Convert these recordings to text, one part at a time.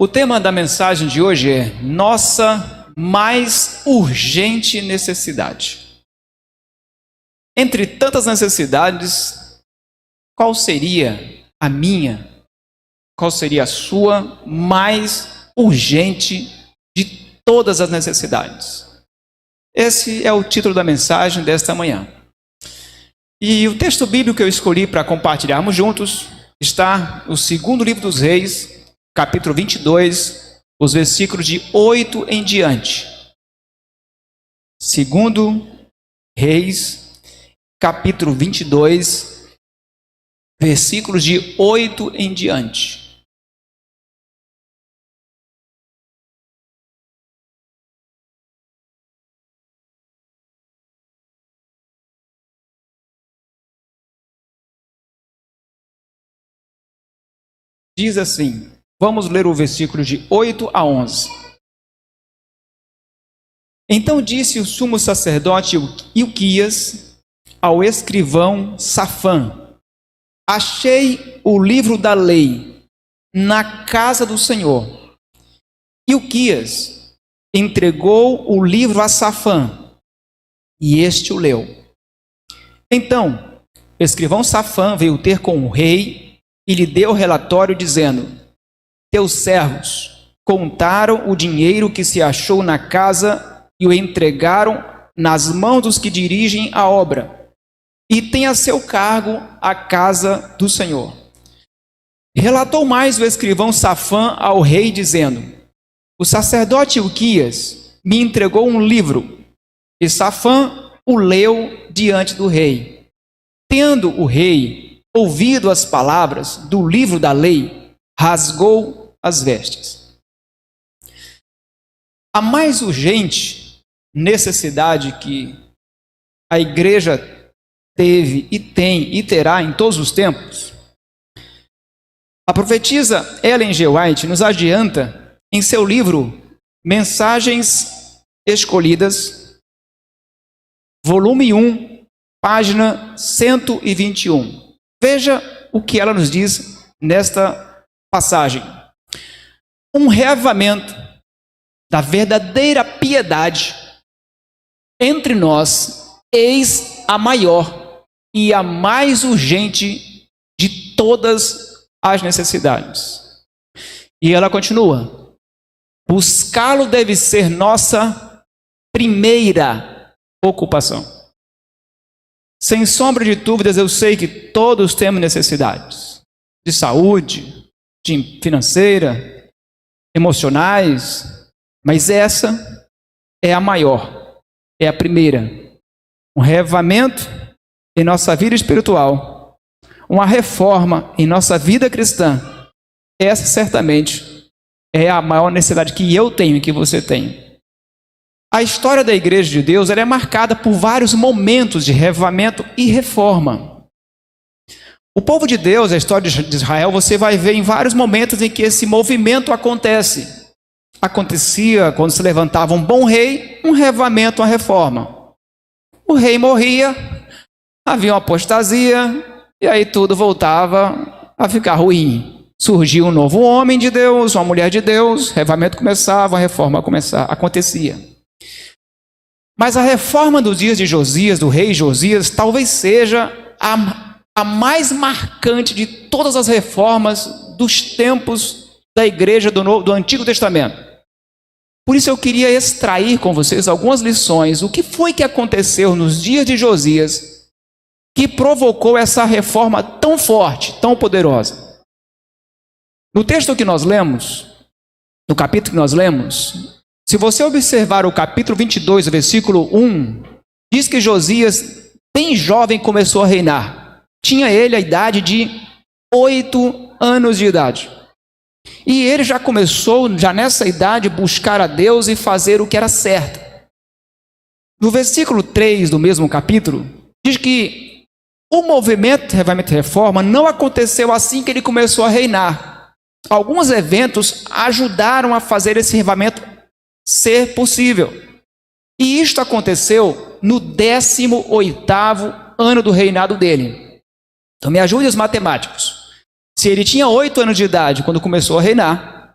O tema da mensagem de hoje é nossa mais urgente necessidade. Entre tantas necessidades, qual seria a minha, qual seria a sua mais urgente de todas as necessidades? Esse é o título da mensagem desta manhã. E o texto bíblico que eu escolhi para compartilharmos juntos está no segundo livro dos Reis, capítulo 22, os versículos de 8 em diante. Segundo Reis, capítulo 22, versículos de 8 em diante. Diz assim, vamos ler o versículo de 8 a 11. Então disse o sumo sacerdote Ilquias ao escrivão Safã: achei o livro da lei na casa do Senhor. Ilquias entregou o livro a Safã, e este o leu. Então, o escrivão Safã veio ter com o rei e lhe deu relatório dizendo: teus servos contaram o dinheiro que se achou na casa e o entregaram nas mãos dos que dirigem a obra, e tem a seu cargo a casa do Senhor. Relatou mais o escrivão Safã ao rei, dizendo: o sacerdote Ilquias me entregou um livro, e Safã o leu diante do rei. Tendo o rei ouvido as palavras do livro da lei, rasgou as vestes. A mais urgente necessidade que a igreja teve e tem e terá em todos os tempos, a profetisa Ellen G. White nos adianta em seu livro Mensagens Escolhidas, volume 1, página 121. Veja o que ela nos diz nesta passagem. Um reavivamento da verdadeira piedade entre nós, eis a maior e a mais urgente de todas as necessidades. E ela continua: buscá-lo deve ser nossa primeira ocupação. Sem sombra de dúvidas, eu sei que todos temos necessidades de saúde, de financeira, emocionais, mas essa é a maior, é a primeira. Um reavivamento em nossa vida espiritual, uma reforma em nossa vida cristã. Essa certamente é a maior necessidade que eu tenho e que você tem. A história da Igreja de Deus ela é marcada por vários momentos de reavivamento e reforma. O povo de Deus, a história de Israel, você vai ver em vários momentos em que esse movimento acontece. Acontecia quando se levantava um bom rei, um reavivamento, uma reforma. O rei morria, havia uma apostasia, e aí tudo voltava a ficar ruim. Surgia um novo homem de Deus, uma mulher de Deus, reavivamento começava, a reforma acontecia. Mas a reforma dos dias de Josias, do rei Josias, talvez seja a mais marcante de todas as reformas dos tempos da igreja do Antigo Testamento. Por isso eu queria extrair com vocês algumas lições. O que foi que aconteceu nos dias de Josias que provocou essa reforma tão forte, tão poderosa? No texto que nós lemos, no capítulo que nós lemos, se você observar o capítulo 22, o versículo 1, diz que Josias, bem jovem, começou a reinar. Tinha ele a idade de 8 anos de idade. E ele já começou, já nessa idade, buscar a Deus e fazer o que era certo. No versículo 3 do mesmo capítulo, diz que o movimento de reavivamento e reforma não aconteceu assim que ele começou a reinar. Alguns eventos ajudaram a fazer esse reavivamento ser possível. E isto aconteceu no 18º ano do reinado dele. Então me ajude os matemáticos. Se ele tinha 8 anos de idade quando começou a reinar,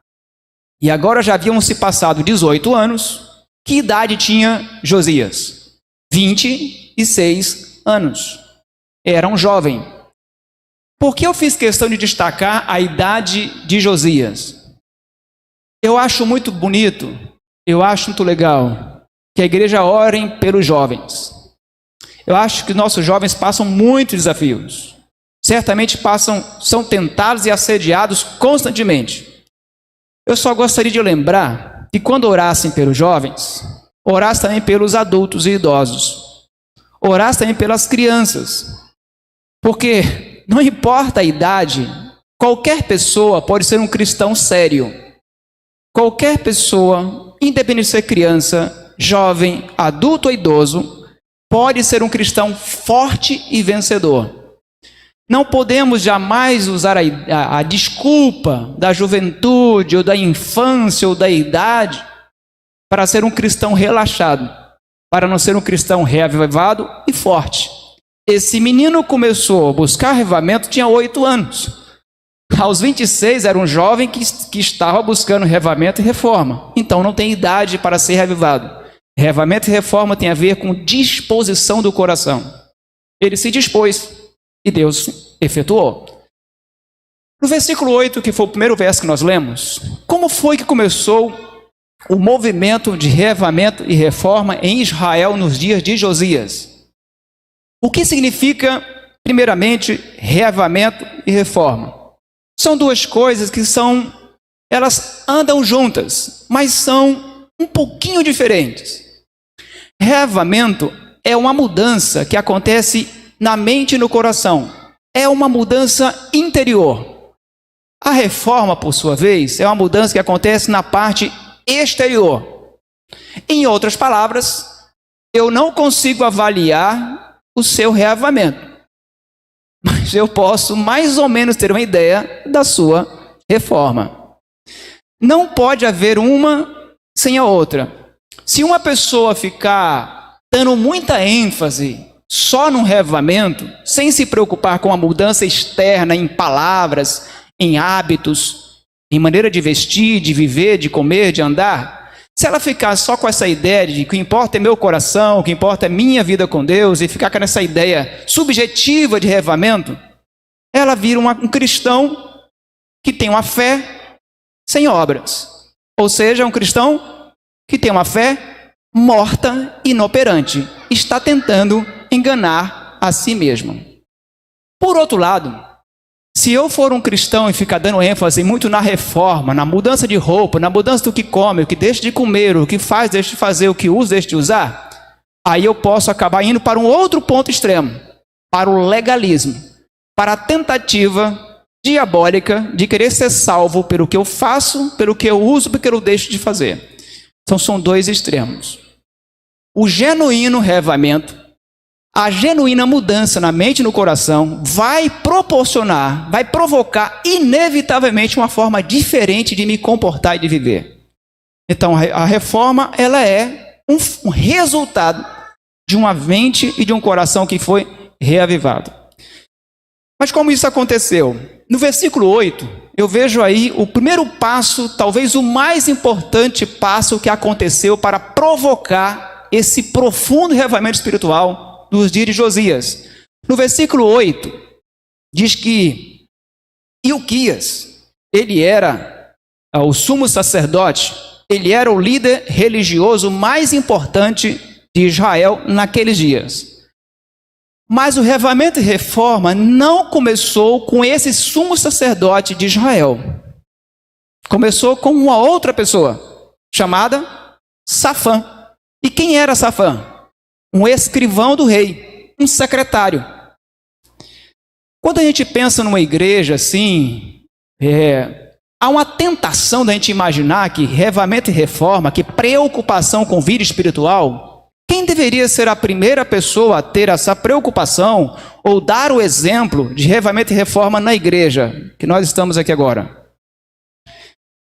E agora já haviam se passado 18 anos. Que idade tinha Josias? 26 anos. Era um jovem. Por que eu fiz questão de destacar a idade de Josias? Eu acho muito bonito, eu acho muito legal que a igreja ore pelos jovens. Eu acho que nossos jovens passam muitos desafios. Certamente são tentados e assediados constantemente. Eu só gostaria de lembrar que quando orassem pelos jovens, orassem também pelos adultos e idosos. Orassem também pelas crianças. Porque não importa a idade, qualquer pessoa pode ser um cristão sério. Qualquer pessoa, independente de ser criança, jovem, adulto ou idoso, pode ser um cristão forte e vencedor. Não podemos jamais usar a desculpa da juventude, ou da infância, ou da idade, para ser um cristão relaxado, para não ser um cristão reavivado e forte. Esse menino começou a buscar avivamento, tinha 8 anos. Aos 26 era um jovem que estava buscando reavivamento e reforma. Então não tem idade para ser reavivado. Reavivamento e reforma tem a ver com disposição do coração. Ele se dispôs e Deus efetuou. No versículo 8, que foi o primeiro verso que nós lemos, como foi que começou o movimento de reavivamento e reforma em Israel nos dias de Josias? O que significa, primeiramente, reavivamento e reforma? São duas coisas que elas andam juntas, mas são um pouquinho diferentes. Reavivamento é uma mudança que acontece na mente e no coração. É uma mudança interior. A reforma, por sua vez, é uma mudança que acontece na parte exterior. Em outras palavras, eu não consigo avaliar o seu reavivamento, mas eu posso mais ou menos ter uma ideia da sua reforma. Não pode haver uma sem a outra. Se uma pessoa ficar dando muita ênfase só no reavivamento, sem se preocupar com a mudança externa em palavras, em hábitos, em maneira de vestir, de viver, de comer, de andar, se ela ficar só com essa ideia de que o que importa é meu coração, o que importa é minha vida com Deus, e ficar com essa ideia subjetiva de reavivamento, ela vira um cristão que tem uma fé sem obras. Ou seja, um cristão que tem uma fé morta, inoperante. Está tentando enganar a si mesmo. Por outro lado, se eu for um cristão e ficar dando ênfase muito na reforma, na mudança de roupa, na mudança do que come, o que deixa de comer, o que faz, deixa de fazer, o que usa, deixa de usar, aí eu posso acabar indo para um outro ponto extremo, para o legalismo, para a tentativa diabólica de querer ser salvo pelo que eu faço, pelo que eu uso, pelo que eu deixo de fazer. Então são dois extremos. O genuíno reavivamento, a genuína mudança na mente e no coração vai provocar inevitavelmente uma forma diferente de me comportar e de viver. Então a reforma, ela é um resultado de uma mente e de um coração que foi reavivado. Mas como isso aconteceu? No versículo 8, eu vejo aí o primeiro passo, talvez o mais importante passo que aconteceu para provocar esse profundo reavivamento espiritual nos dias de Josias. No versículo 8, diz que Ilquias, ele era o sumo sacerdote, ele era o líder religioso mais importante de Israel naqueles dias. Mas o reavivamento e reforma não começou com esse sumo sacerdote de Israel. Começou com uma outra pessoa, chamada Safã. E quem era Safã? Um escrivão do rei, um secretário. Quando a gente pensa numa igreja assim, há uma tentação da gente imaginar que reavivamento e reforma, que preocupação com vida espiritual, quem deveria ser a primeira pessoa a ter essa preocupação ou dar o exemplo de reavivamento e reforma na igreja que nós estamos aqui agora?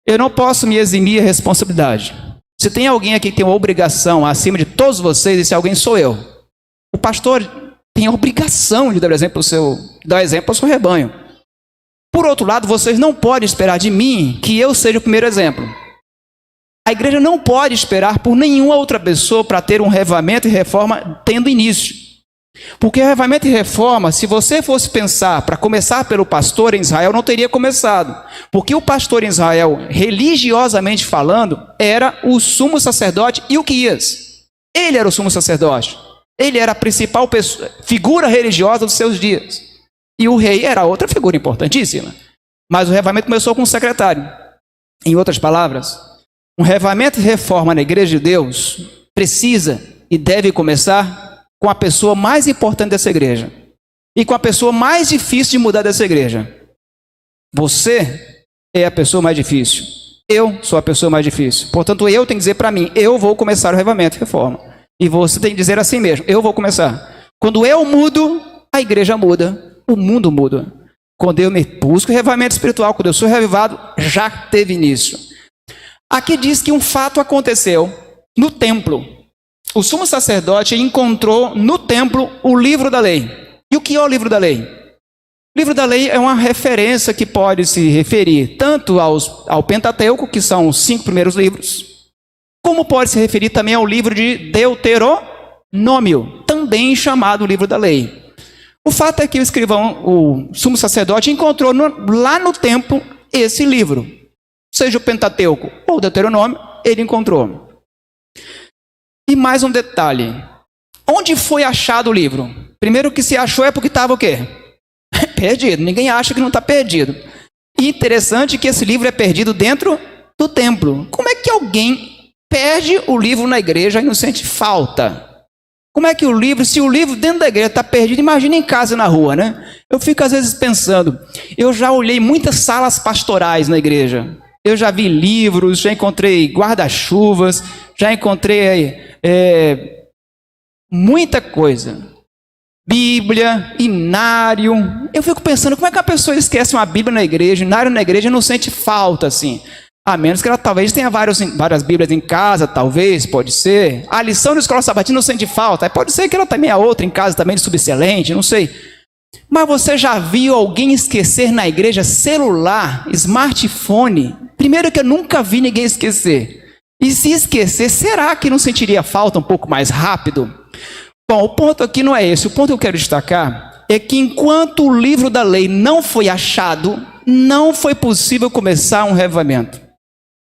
Eu não posso me eximir a responsabilidade. Se tem alguém aqui que tem uma obrigação acima de todos vocês, esse alguém sou eu. O pastor tem a obrigação de dar exemplo ao seu rebanho. Por outro lado, vocês não podem esperar de mim que eu seja o primeiro exemplo. igreja não pode esperar por nenhuma outra pessoa para ter um revivamento e reforma tendo início. Porque revivamento e reforma, se você fosse pensar para começar pelo pastor em Israel, não teria começado. Porque o pastor em Israel, religiosamente falando, era o sumo sacerdote Ilquias. Ele era o sumo sacerdote. Ele era a principal figura religiosa dos seus dias. E o rei era outra figura importantíssima. Mas o revivamento começou com um secretário. Em outras palavras, um revivamento e reforma na igreja de Deus precisa e deve começar com a pessoa mais importante dessa igreja e com a pessoa mais difícil de mudar dessa igreja. Você é a pessoa mais difícil. Eu sou a pessoa mais difícil. Portanto, eu tenho que dizer para mim, eu vou começar o revivamento e reforma. E você tem que dizer assim mesmo, eu vou começar. Quando eu mudo, a igreja muda, o mundo muda. Quando eu me busco o revivamento espiritual, quando eu sou revivado, já teve início. Aqui diz que um fato aconteceu no templo. O sumo sacerdote encontrou no templo o livro da lei. E o que é o livro da lei? O livro da lei é uma referência que pode se referir tanto ao Pentateuco, que são os 5 primeiros livros, como pode se referir também ao livro de Deuteronômio, também chamado livro da lei. O fato é que o escrivão, o sumo sacerdote, encontrou lá no templo esse livro. Seja o Pentateuco ou o Deuteronômio, ele encontrou. E mais um detalhe. Onde foi achado o livro? Primeiro que se achou é porque estava o quê? Perdido. Ninguém acha que não está perdido. E interessante que esse livro é perdido dentro do templo. Como é que alguém perde o livro na igreja e não sente falta? Como é que o livro, se o livro dentro da igreja está perdido, imagina em casa e na rua, né? Eu fico às vezes pensando, eu já olhei muitas salas pastorais na igreja. Eu já vi livros, já encontrei guarda-chuvas, já encontrei muita coisa. Bíblia, inário. Eu fico pensando, como é que a pessoa esquece uma Bíblia na igreja, inário na igreja e não sente falta assim? A menos que ela talvez tenha várias Bíblias em casa, talvez, pode ser. A lição da escola sabatina não sente falta. Pode ser que ela também tenha outra em casa também de subexcelente, não sei. Mas você já viu alguém esquecer na igreja celular, smartphone? Primeiro que eu nunca vi ninguém esquecer. E se esquecer, será que não sentiria falta um pouco mais rápido? Bom, o ponto aqui não é esse. O ponto que eu quero destacar é que enquanto o livro da lei não foi achado, não foi possível começar um revivamento.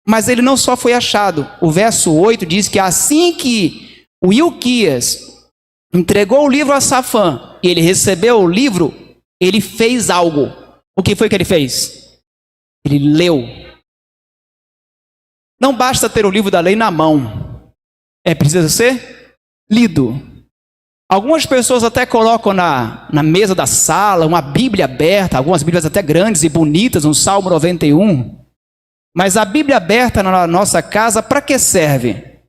Mas ele não só foi achado. O verso 8 diz que assim que o Ilquias entregou o livro a Safã e ele recebeu o livro, ele fez algo. O que foi que ele fez? Ele leu. Não basta ter o livro da lei na mão. Precisa ser lido. Algumas pessoas até colocam na mesa da sala uma Bíblia aberta, algumas Bíblias até grandes e bonitas, um Salmo 91. Mas a Bíblia aberta na nossa casa, para que serve?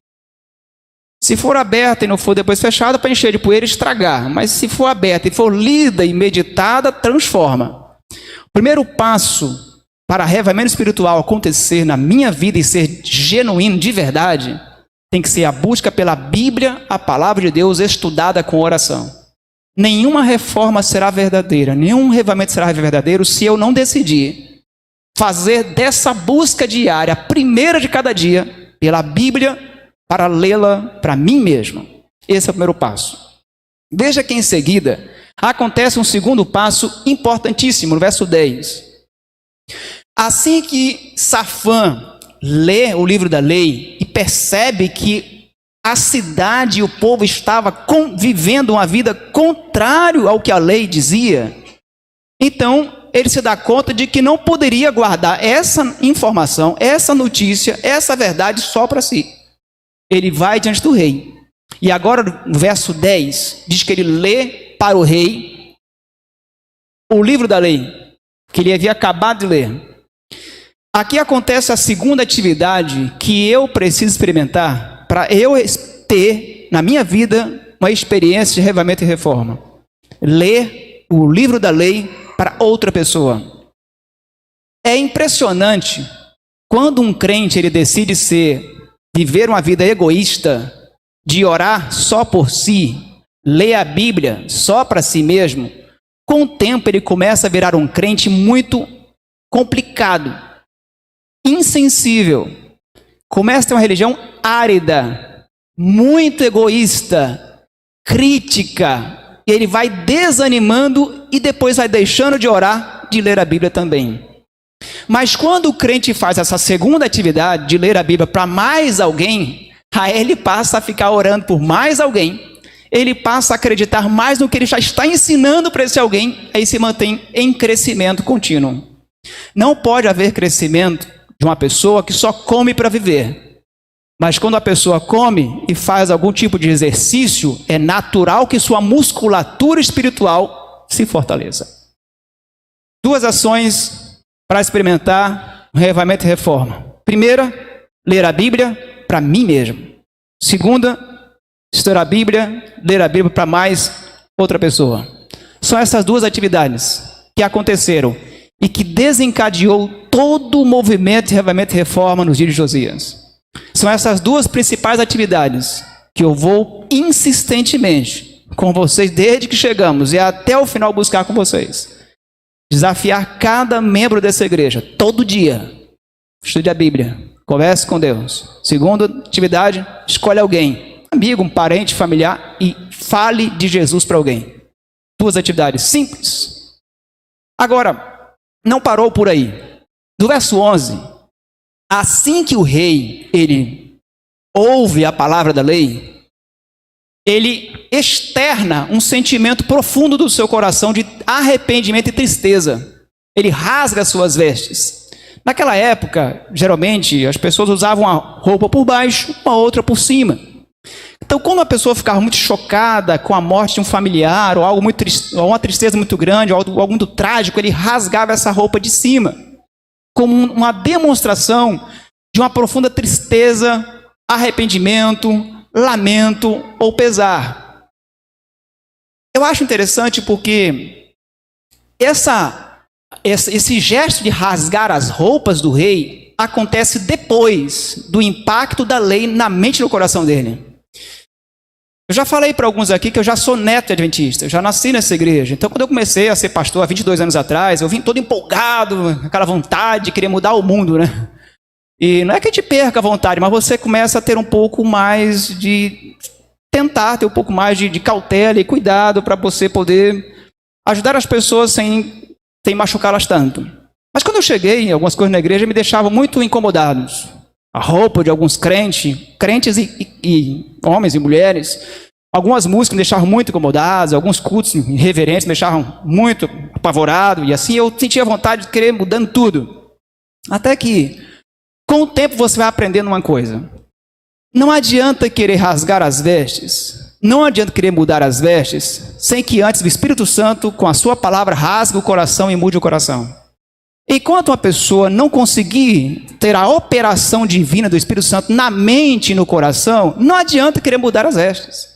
Se for aberta e não for depois fechada, para encher de poeira e estragar. Mas se for aberta e for lida e meditada, transforma. O primeiro passo para revivamento espiritual acontecer na minha vida e ser genuíno, de verdade, tem que ser a busca pela Bíblia, a palavra de Deus, estudada com oração. Nenhuma reforma será verdadeira, nenhum revivamento será verdadeiro se eu não decidir fazer dessa busca diária, a primeira de cada dia, pela Bíblia, para lê-la para mim mesmo. Esse é o primeiro passo. Veja que em seguida acontece um segundo passo importantíssimo, no verso 10. Assim que Safã lê o livro da lei e percebe que a cidade e o povo estava vivendo uma vida contrária ao que a lei dizia, então ele se dá conta de que não poderia guardar essa informação, essa notícia, essa verdade só para si. Ele vai diante do rei. E agora no verso 10 diz que ele lê para o rei o livro da lei, que ele havia acabado de ler. Aqui acontece a segunda atividade que eu preciso experimentar para eu ter na minha vida uma experiência de revivamento e reforma. Ler o livro da lei para outra pessoa. É impressionante quando um crente ele decide viver uma vida egoísta, de orar só por si, ler a Bíblia só para si mesmo. Com o tempo ele começa a virar um crente muito complicado, insensível. começa a ter uma religião árida, muito egoísta, crítica, e ele vai desanimando e depois vai deixando de orar, de ler a Bíblia também. Mas quando o crente faz essa segunda atividade de ler a Bíblia para mais alguém, aí ele passa a ficar orando por mais alguém, ele passa a acreditar mais no que ele já está ensinando para esse alguém, aí se mantém em crescimento contínuo. Não pode haver crescimento de uma pessoa que só come para viver. Mas quando a pessoa come e faz algum tipo de exercício, é natural que sua musculatura espiritual se fortaleça. 2 ações para experimentar o reavivamento e reforma. Primeira, ler a Bíblia para mim mesmo. Segunda, estudar a Bíblia, ler a Bíblia para mais outra pessoa. São essas 2 atividades que aconteceram e que desencadeou todo o movimento de reavivamento e reforma nos dias de Josias. São essas 2 principais atividades que eu vou insistentemente com vocês desde que chegamos e até o final buscar com vocês. Desafiar cada membro dessa igreja, todo dia. Estude a Bíblia, converse com Deus. Segunda atividade, escolhe alguém, amigo, um parente, familiar, e fale de Jesus para alguém. 2 atividades simples. Agora, não parou por aí. No verso 11, assim que o rei, ele ouve a palavra da lei, ele externa um sentimento profundo do seu coração de arrependimento e tristeza. Ele rasga suas vestes. Naquela época, geralmente, as pessoas usavam uma roupa por baixo, uma outra por cima. Então, quando a pessoa ficava muito chocada com a morte de um familiar, ou algo muito triste, ou uma tristeza muito grande, ou algo muito trágico, ele rasgava essa roupa de cima, como uma demonstração de uma profunda tristeza, arrependimento, lamento ou pesar. Eu acho interessante porque esse gesto de rasgar as roupas do rei acontece depois do impacto da lei na mente e no coração dele. Eu já falei para alguns aqui que eu já sou neto de adventista, eu já nasci nessa igreja. Então, quando eu comecei a ser pastor há 22 anos atrás, eu vim todo empolgado, aquela vontade de querer mudar o mundo, né? E não é que a gente perca a vontade, mas você começa a ter um pouco mais de... tentar ter um pouco mais de cautela e cuidado para você poder ajudar as pessoas sem machucá-las tanto. Mas quando eu cheguei, algumas coisas na igreja me deixavam muito incomodados. A roupa de alguns crentes e homens e mulheres. Algumas músicas me deixavam muito incomodados, alguns cultos irreverentes me deixavam muito apavorado. E assim eu sentia vontade de querer mudando tudo. Até que, com o tempo, você vai aprendendo uma coisa. Não adianta querer rasgar as vestes, não adianta querer mudar as vestes, sem que antes o Espírito Santo, com a sua palavra, rasgue o coração e mude o coração. Enquanto uma pessoa não conseguir ter a operação divina do Espírito Santo na mente e no coração, não adianta querer mudar as vestes.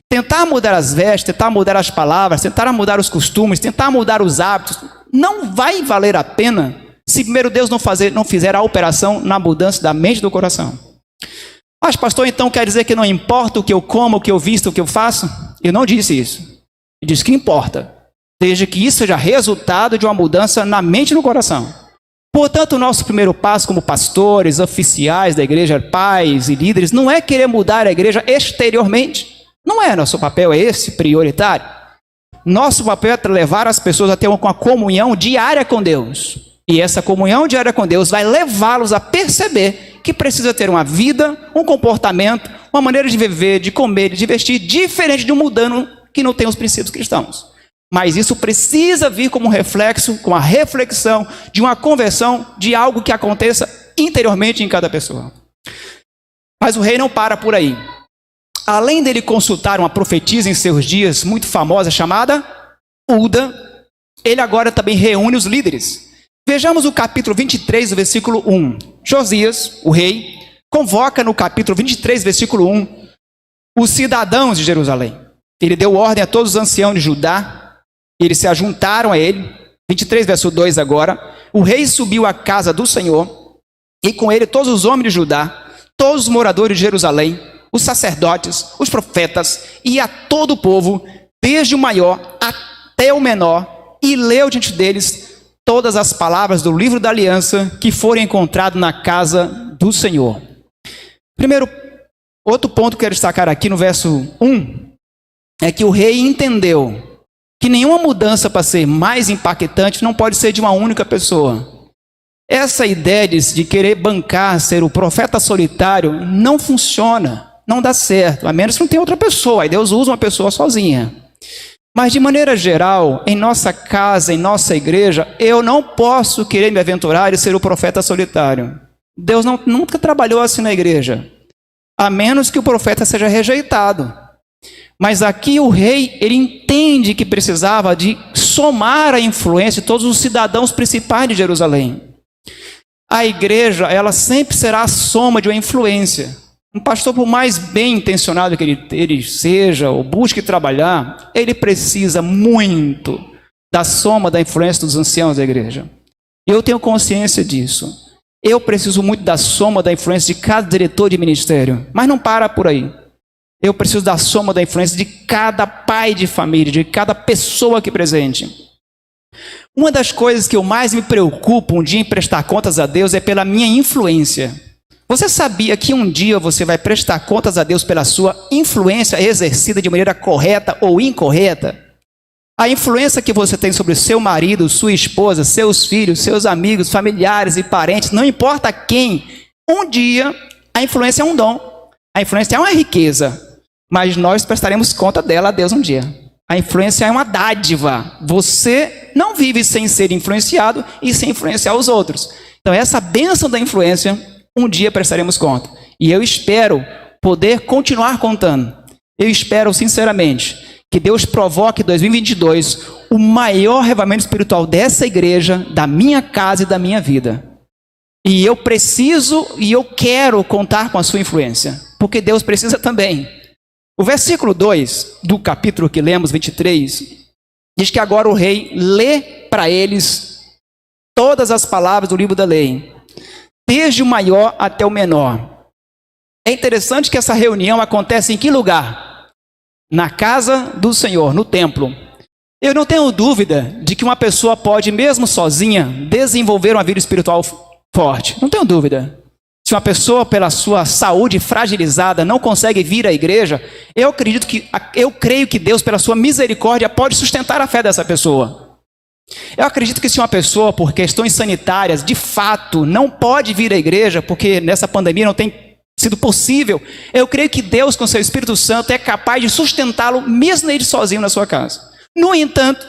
Tentar mudar as vestes, tentar mudar as palavras, tentar mudar os costumes, tentar mudar os hábitos, não vai valer a pena se primeiro Deus não fizer a operação na mudança da mente e do coração. Mas pastor, então quer dizer que não importa o que eu como, o que eu visto, o que eu faço? Eu não disse isso. Eu disse que importa. Desde que isso seja resultado de uma mudança na mente e no coração. Portanto, o nosso primeiro passo como pastores, oficiais da igreja, pais e líderes, não é querer mudar a igreja exteriormente. Não é, nosso papel é esse, prioritário. Nosso papel é levar as pessoas a ter uma comunhão diária com Deus. E essa comunhão diária com Deus vai levá-los a perceber que precisa ter uma vida, um comportamento, uma maneira de viver, de comer, de vestir, diferente de um mundano que não tem os princípios cristãos. Mas isso precisa vir como um reflexo, com a reflexão de uma conversão, de algo que aconteça interiormente em cada pessoa. Mas o rei não para por aí. Além dele consultar uma profetisa em seus dias, muito famosa, chamada Hulda, ele agora também reúne os líderes. Vejamos o capítulo 23, versículo 1. Josias, o rei, convoca no capítulo 23, versículo 1, os cidadãos de Jerusalém. Ele deu ordem a todos os anciãos de Judá, eles se ajuntaram a ele. 23, verso 2 agora. O rei subiu à casa do Senhor, e com ele todos os homens de Judá, todos os moradores de Jerusalém, os sacerdotes, os profetas, e a todo o povo, desde o maior até o menor, e leu diante deles todas as palavras do livro da aliança que forem encontradas na casa do Senhor. Primeiro, outro ponto que eu quero destacar aqui no verso 1 é que o rei entendeu que nenhuma mudança para ser mais impactante não pode ser de uma única pessoa. Essa ideia de querer bancar, ser o profeta solitário, não funciona, não dá certo, a menos que não tenha outra pessoa. Aí Deus usa uma pessoa sozinha. Mas de maneira geral, em nossa casa, em nossa igreja, eu não posso querer me aventurar e ser o profeta solitário. Deus nunca trabalhou assim na igreja, a menos que o profeta seja rejeitado. Mas aqui o rei, ele entende que precisava de somar a influência de todos os cidadãos principais de Jerusalém. A igreja, ela sempre será a soma de uma influência. Um pastor, por mais bem intencionado que ele seja, ou busque trabalhar, ele precisa muito da soma da influência dos anciãos da igreja. Eu tenho consciência disso. Eu preciso muito da soma da influência de cada diretor de ministério. Mas não para por aí. Eu preciso da soma da influência de cada pai de família, de cada pessoa aqui presente. Uma das coisas que eu mais me preocupo um dia em prestar contas a Deus é pela minha influência. Você sabia que um dia você vai prestar contas a Deus pela sua influência exercida de maneira correta ou incorreta? A influência que você tem sobre seu marido, sua esposa, seus filhos, seus amigos, familiares e parentes, não importa quem, um dia a influência é um dom, a influência é uma riqueza, mas nós prestaremos conta dela a Deus um dia. A influência é uma dádiva, você não vive sem ser influenciado e sem influenciar os outros. Então essa bênção da influência, um dia prestaremos conta. E eu espero poder continuar contando. Eu espero sinceramente que Deus provoque em 2022 o maior revivamento espiritual dessa igreja, da minha casa e da minha vida. E eu preciso e eu quero contar com a sua influência, porque Deus precisa também. O versículo 2 do capítulo que lemos, 23, diz que agora o rei lê para eles todas as palavras do livro da lei, desde o maior até o menor. É interessante que essa reunião acontece em que lugar? Na casa do Senhor, no templo. Eu não tenho dúvida de que uma pessoa pode, mesmo sozinha, desenvolver uma vida espiritual forte. Não tenho dúvida. Se uma pessoa, pela sua saúde fragilizada, não consegue vir à igreja, eu creio que Deus, pela sua misericórdia, pode sustentar a fé dessa pessoa. Eu acredito que se uma pessoa, por questões sanitárias, de fato, não pode vir à igreja, porque nessa pandemia não tem sido possível, eu creio que Deus, com seu Espírito Santo, é capaz de sustentá-lo, mesmo ele sozinho na sua casa. No entanto,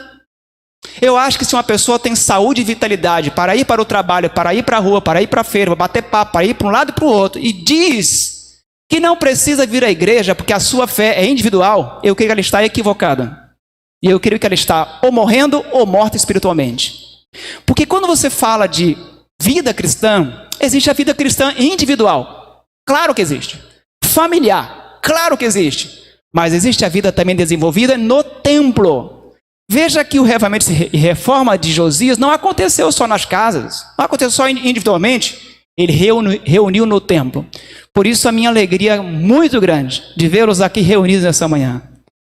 eu acho que se uma pessoa tem saúde e vitalidade para ir para o trabalho, para ir para a rua, para ir para a feira, para bater papo, para ir para um lado e para o outro, e diz que não precisa vir à igreja porque a sua fé é individual, eu creio que ela está equivocada. E eu creio que ela está ou morrendo ou morta espiritualmente. Porque quando você fala de vida cristã, existe a vida cristã individual. Claro que existe. Familiar. Claro que existe. Mas existe a vida também desenvolvida no templo. Veja que o revivamento e reforma de Josias não aconteceu só nas casas. Não aconteceu só individualmente. Ele reuniu no templo. Por isso a minha alegria é muito grande de vê-los aqui reunidos nessa manhã.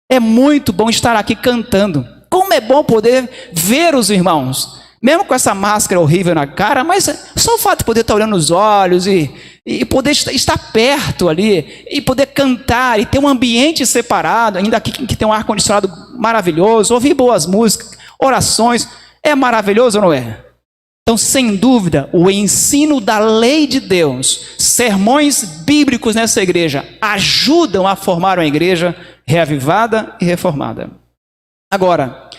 É muito bom estar aqui cantando. Como é bom poder ver os irmãos, mesmo com essa máscara horrível na cara, mas só o fato de poder estar olhando nos olhos e poder estar perto ali, e poder cantar, e ter um ambiente separado, ainda aqui que tem um ar-condicionado maravilhoso, ouvir boas músicas, orações, é maravilhoso ou não é? Então, sem dúvida, o ensino da lei de Deus, sermões bíblicos nessa igreja, ajudam a formar uma igreja reavivada e reformada. Agora,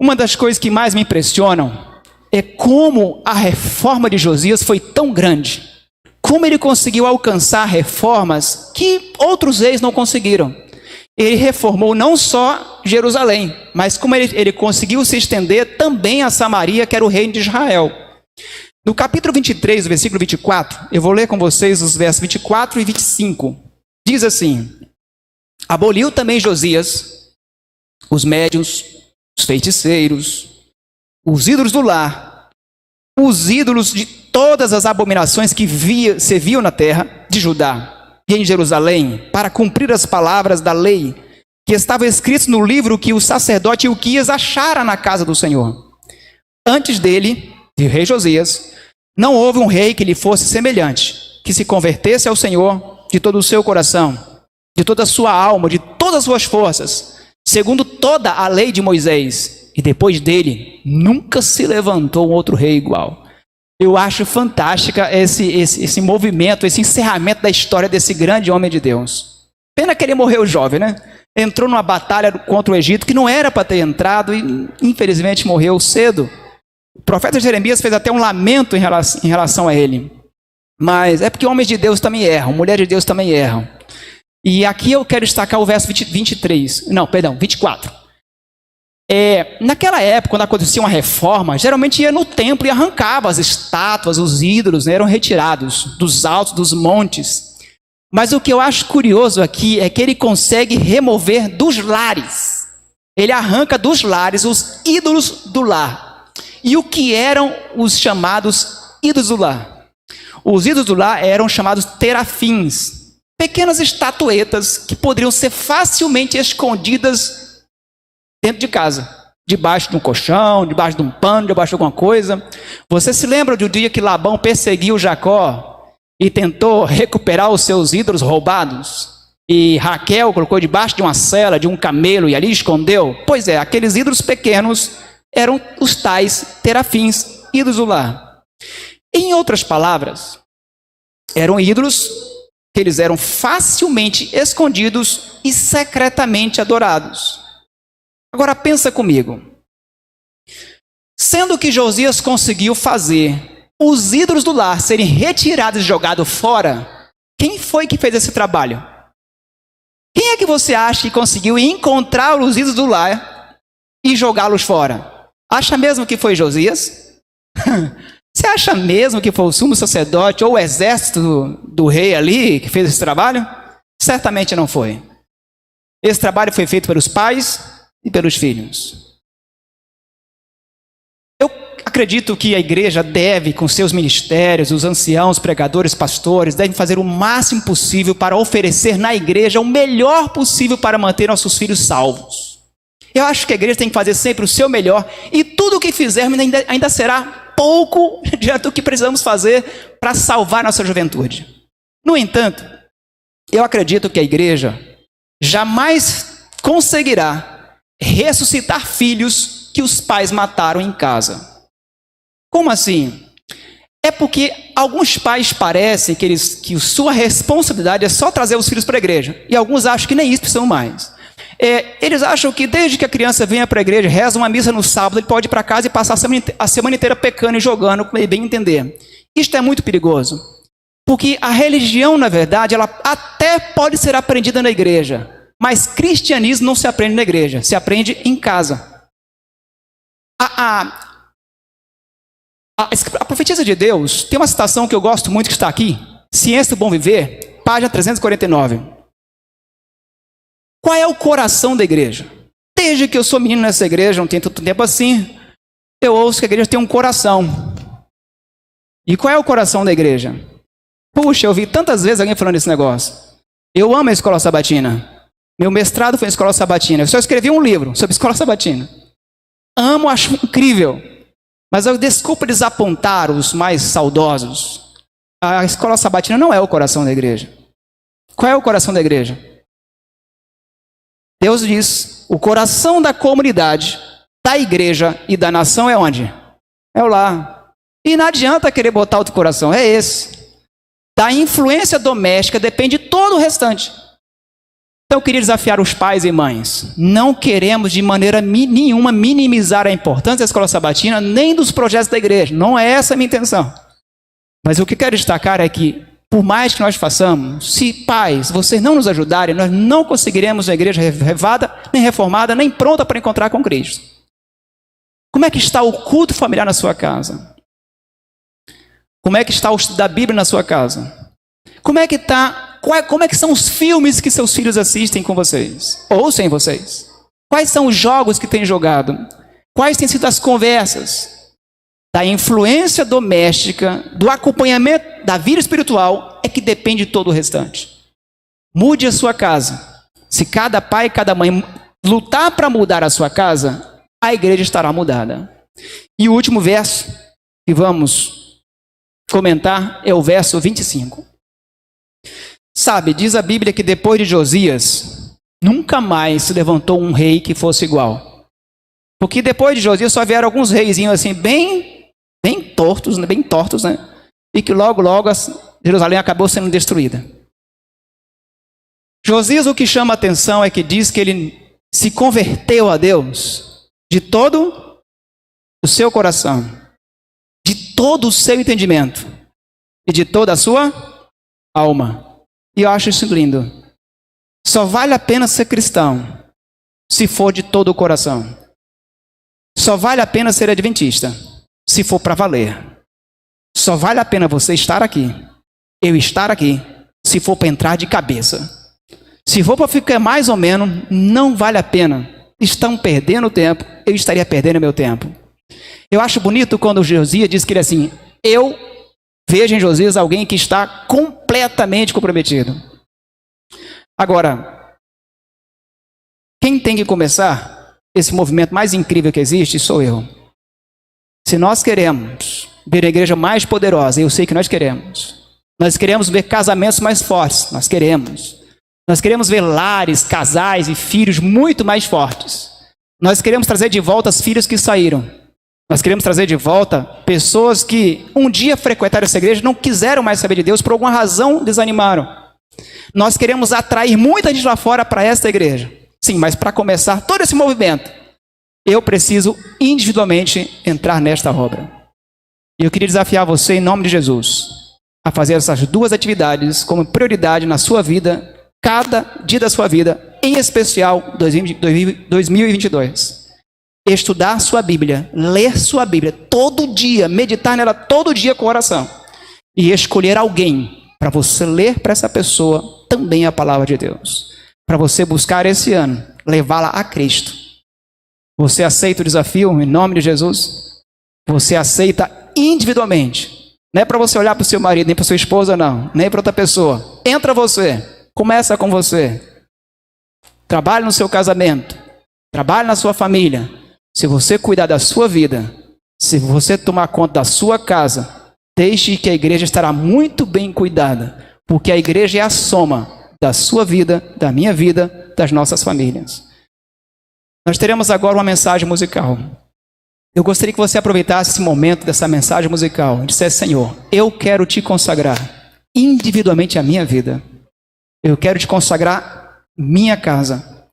uma das coisas que mais me impressionam é como a reforma de Josias foi tão grande. Como ele conseguiu alcançar reformas que outros reis não conseguiram. Ele reformou não só Jerusalém, mas como ele conseguiu se estender também a Samaria, que era o reino de Israel. No capítulo 23, versículo 24, eu vou ler com vocês os versos 24 e 25. Diz assim: aboliu também Josias os médiuns, os feiticeiros, os ídolos do lar, os ídolos de todas as abominações que se viam na terra de Judá e em Jerusalém, para cumprir as palavras da lei que estavam escritas no livro que o sacerdote Ilquias achara na casa do Senhor. Antes dele, o rei Josias, não houve um rei que lhe fosse semelhante, que se convertesse ao Senhor de todo o seu coração, de toda a sua alma, de todas as suas forças, segundo toda a lei de Moisés. E depois dele, nunca se levantou um outro rei igual. Eu acho fantástica esse movimento, esse encerramento da história desse grande homem de Deus. Pena que ele morreu jovem, né? Entrou numa batalha contra o Egito que não era para ter entrado e infelizmente morreu cedo. O profeta Jeremias fez até um lamento em relação a ele. Mas é porque homens de Deus também erram, mulheres de Deus também erram. E aqui eu quero destacar o verso 24. Naquela época, quando acontecia uma reforma, geralmente ia no templo e arrancava as estátuas, os ídolos, né, eram retirados dos altos, dos montes. Mas o que eu acho curioso aqui é que ele consegue remover dos lares. Ele arranca dos lares os ídolos do lar. E o que eram os chamados ídolos do lar? Os ídolos do lar eram chamados terafins, pequenas estatuetas que poderiam ser facilmente escondidas dentro de casa, debaixo de um colchão, debaixo de um pano, debaixo de alguma coisa. Você se lembra do dia que Labão perseguiu Jacó e tentou recuperar os seus ídolos roubados? E Raquel colocou debaixo de uma cela, de um camelo, e ali escondeu? Pois é, aqueles ídolos pequenos eram os tais terafins, ídolos do lar. Em outras palavras, eram ídolos que eles eram facilmente escondidos e secretamente adorados. Agora pensa comigo. Sendo que Josias conseguiu fazer os ídolos do lar serem retirados e jogados fora, quem foi que fez esse trabalho? Quem é que você acha que conseguiu encontrar os ídolos do lar e jogá-los fora? Acha mesmo que foi Josias? Você acha mesmo que foi o sumo sacerdote ou o exército do rei ali que fez esse trabalho? Certamente não foi. Esse trabalho foi feito pelos pais e pelos filhos. Eu acredito que a igreja deve, com seus ministérios, os anciãos, pregadores, pastores, devem fazer o máximo possível para oferecer na igreja o melhor possível para manter nossos filhos salvos. Eu acho que a igreja tem que fazer sempre o seu melhor e tudo o que fizermos ainda será pouco diante do que precisamos fazer para salvar nossa juventude. No entanto, eu acredito que a igreja jamais conseguirá ressuscitar filhos que os pais mataram em casa. Como assim? É porque alguns pais parecem que sua responsabilidade é só trazer os filhos para a igreja. E alguns acham que nem isso precisam mais. Eles acham que desde que a criança venha para a igreja, reza uma missa no sábado, ele pode ir para casa e passar a semana inteira pecando e jogando, como ele bem entender. Isto é muito perigoso. Porque a religião, na verdade, ela até pode ser aprendida na igreja. Mas cristianismo não se aprende na igreja, se aprende em casa. A profetisa de Deus, tem uma citação que eu gosto muito que está aqui, Ciência do Bom Viver, página 349. Qual é o coração da igreja? Desde que eu sou menino nessa igreja, não tem tanto tempo assim, eu ouço que a igreja tem um coração. E qual é o coração da igreja? Puxa, eu vi tantas vezes alguém falando desse negócio. Eu amo a escola sabatina. Meu mestrado foi em escola sabatina. Eu só escrevi um livro sobre escola sabatina. Amo, acho incrível. Mas eu desculpa desapontar os mais saudosos. A escola sabatina não é o coração da igreja. Qual é o coração da igreja? Deus diz, o coração da comunidade, da igreja e da nação é onde? É o lar. E não adianta querer botar outro coração, é esse. Da influência doméstica depende todo o restante. Então eu queria desafiar os pais e mães. Não queremos de maneira nenhuma minimizar a importância da escola sabatina, nem dos projetos da igreja. Não é essa a minha intenção. Mas o que quero destacar é que, por mais que nós façamos, se pais, vocês não nos ajudarem, nós não conseguiremos uma igreja revivada, nem reformada, nem pronta para encontrar com Cristo. Como é que está o culto familiar na sua casa? Como é que está o estudo da Bíblia na sua casa? Como é que são os filmes que seus filhos assistem com vocês? Ou sem vocês? Quais são os jogos que têm jogado? Quais têm sido as conversas? Da influência doméstica, do acompanhamento da vida espiritual, é que depende todo o restante. Mude a sua casa. Se cada pai e cada mãe lutar para mudar a sua casa, a igreja estará mudada. E o último verso que vamos comentar é o verso 25. Sabe, diz a Bíblia que depois de Josias, nunca mais se levantou um rei que fosse igual. Porque depois de Josias só vieram alguns reizinhos assim, bem tortos, né? E que logo Jerusalém acabou sendo destruída. Josias, o que chama a atenção é que diz que ele se converteu a Deus de todo o seu coração, de todo o seu entendimento e de toda a sua alma. E eu acho isso lindo. Só vale a pena ser cristão se for de todo o coração. Só vale a pena ser adventista se for para valer. Só vale a pena você estar aqui, eu estar aqui, se for para entrar de cabeça. Se for para ficar mais ou menos, não vale a pena. Estão perdendo tempo, eu estaria perdendo meu tempo. Eu acho bonito quando Josias diz que ele assim, eu vejo em Josias alguém que está completamente comprometido. Agora, quem tem que começar esse movimento mais incrível que existe sou eu. Se nós queremos ver a igreja mais poderosa, eu sei que nós queremos ver casamentos mais fortes, nós queremos ver lares, casais e filhos muito mais fortes. Nós queremos trazer de volta os filhos que saíram. Nós queremos trazer de volta pessoas que um dia frequentaram essa igreja, não quiseram mais saber de Deus, por alguma razão desanimaram. Nós queremos atrair muita gente lá fora para esta igreja. Sim, mas para começar todo esse movimento, eu preciso individualmente entrar nesta obra. E eu queria desafiar você, em nome de Jesus, a fazer essas duas atividades como prioridade na sua vida, cada dia da sua vida, em especial 2022. Estudar sua Bíblia, ler sua Bíblia todo dia, meditar nela todo dia com oração. E escolher alguém para você ler para essa pessoa também a palavra de Deus. Para você buscar esse ano, levá-la a Cristo. Você aceita o desafio em nome de Jesus? Você aceita individualmente. Não é para você olhar para o seu marido, nem para sua esposa, não. Nem para outra pessoa. Entra você. Começa com você. Trabalhe no seu casamento. Trabalhe na sua família. Se você cuidar da sua vida, se você tomar conta da sua casa, deixe que a igreja estará muito bem cuidada. Porque a igreja é a soma da sua vida, da minha vida, das nossas famílias. Nós teremos agora uma mensagem musical. Eu gostaria que você aproveitasse esse momento dessa mensagem musical e dissesse, Senhor, eu quero te consagrar individualmente a minha vida. Eu quero te consagrar minha casa.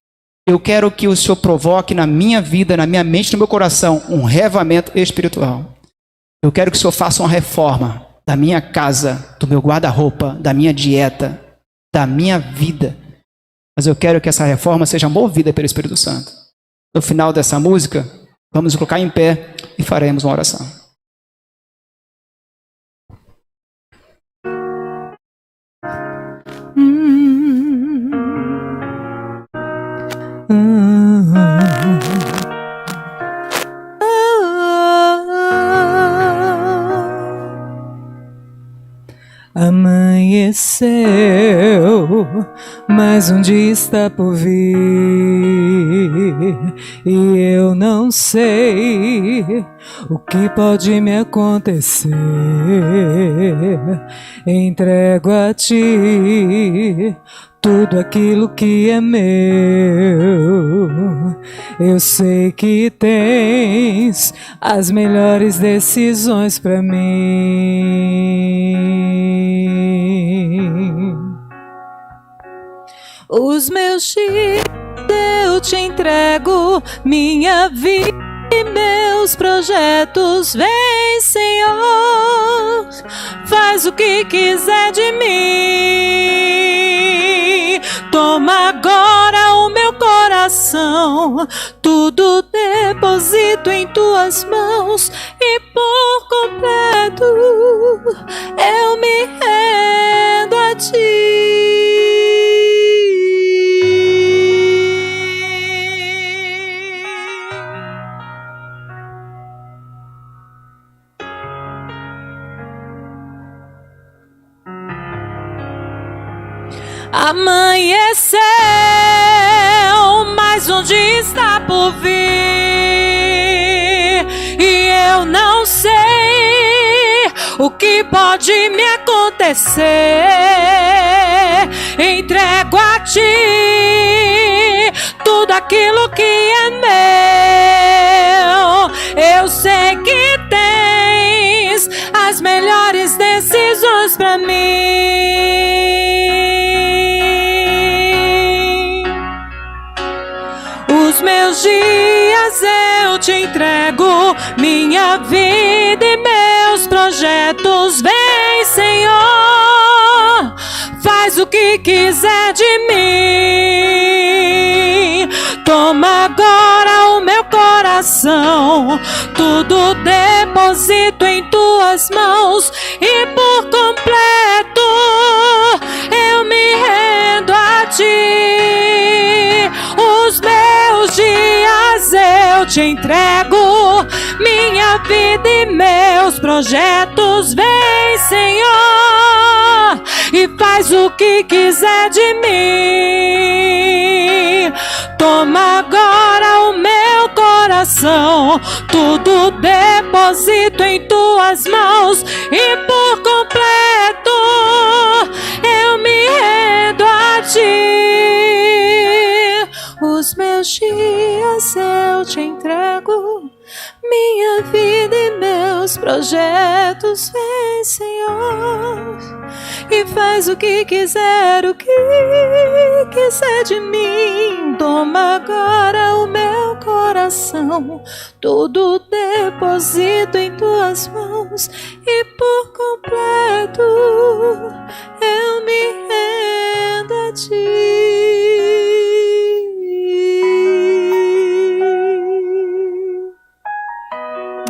Eu quero que o Senhor provoque na minha vida, na minha mente, no meu coração, um revivamento espiritual. Eu quero que o Senhor faça uma reforma da minha casa, do meu guarda-roupa, da minha dieta, da minha vida. Mas eu quero que essa reforma seja movida pelo Espírito Santo. No final dessa música, vamos nos colocar em pé e faremos uma oração. Amanheceu, mas um dia está por vir, e eu não sei o que pode me acontecer. Entrego a ti tudo aquilo que é meu. Eu sei que tens as melhores decisões para mim. Os meus dias eu te entrego, minha vida e meus projetos. Vem, Senhor, faz o que quiser de mim. Toma agora o meu coração, tudo deposito em tuas mãos, e por completo eu me rendo a ti. Amanheceu, mas um dia está por vir, e eu não sei o que pode me acontecer. entrego a ti tudo aquilo que é meu. Eu sei que tens as melhores decisões para mim. Os meus dias eu te entrego, minha vida e meus projetos. Vem, Senhor, faz o que quiser de mim. Toma agora o meu coração, tudo deposito em tuas mãos e por completo eu me rendo a ti. Os meus dias eu te entrego, minha vida e meus projetos. Vem, Senhor, e faz o que quiser de mim. Toma agora o meu coração, tudo deposito em tuas mãos e por completo eu me rendo a ti. Os meus dias eu te entrego, minha vida e meus projetos. Vem, Senhor, e faz o que quiser de mim. Toma agora o meu coração, tudo deposito em tuas mãos e por completo eu me rendo a ti.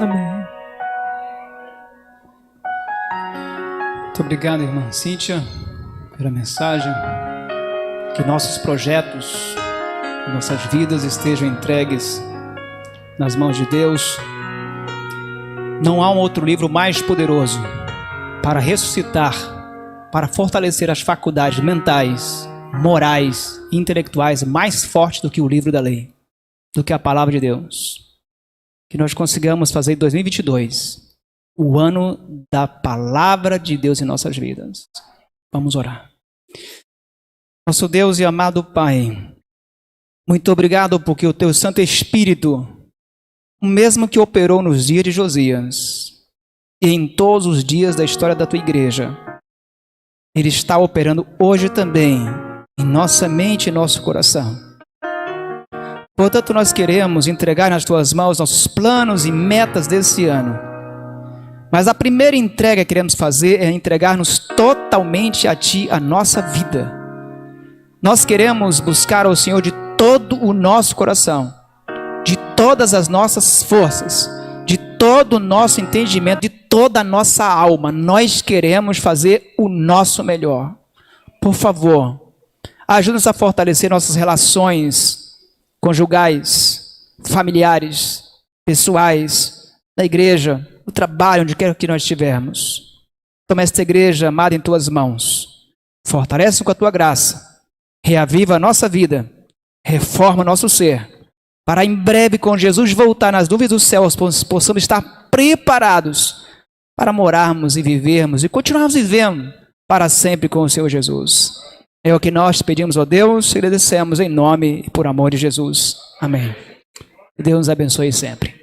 Amém. Muito obrigado, irmã Cíntia, pela mensagem. Que nossos projetos, nossas vidas estejam entregues nas mãos de Deus. Não há um outro livro mais poderoso para ressuscitar, para fortalecer as faculdades mentais, morais e intelectuais mais forte do que o livro da lei, do que a palavra de Deus. Que nós consigamos fazer 2022 o ano da palavra de Deus em nossas vidas. Vamos orar. Nosso Deus e amado Pai, muito obrigado porque o Teu Santo Espírito, o mesmo que operou nos dias de Josias e em todos os dias da história da Tua igreja, Ele está operando hoje também em nossa mente e nosso coração. Portanto, nós queremos entregar nas Tuas mãos nossos planos e metas desse ano. Mas a primeira entrega que queremos fazer é entregar-nos totalmente a Ti, a nossa vida. Nós queremos buscar ao Senhor de todo o nosso coração, de todas as nossas forças, de todo o nosso entendimento, de toda a nossa alma. Nós queremos fazer o nosso melhor. Por favor, ajuda-nos a fortalecer nossas relações conjugais, familiares, pessoais, na igreja, no trabalho, onde quer que nós estivermos. Toma esta igreja amada em Tuas mãos. Fortalece com a Tua graça. Reaviva a nossa vida, reforma o nosso ser, para em breve, com Jesus voltar nas nuvens dos céus, possamos estar preparados para morarmos e vivermos e continuarmos vivendo para sempre com o Senhor Jesus. É o que nós pedimos, ó Deus, e agradecemos em nome e por amor de Jesus. Amém. Deus nos abençoe sempre.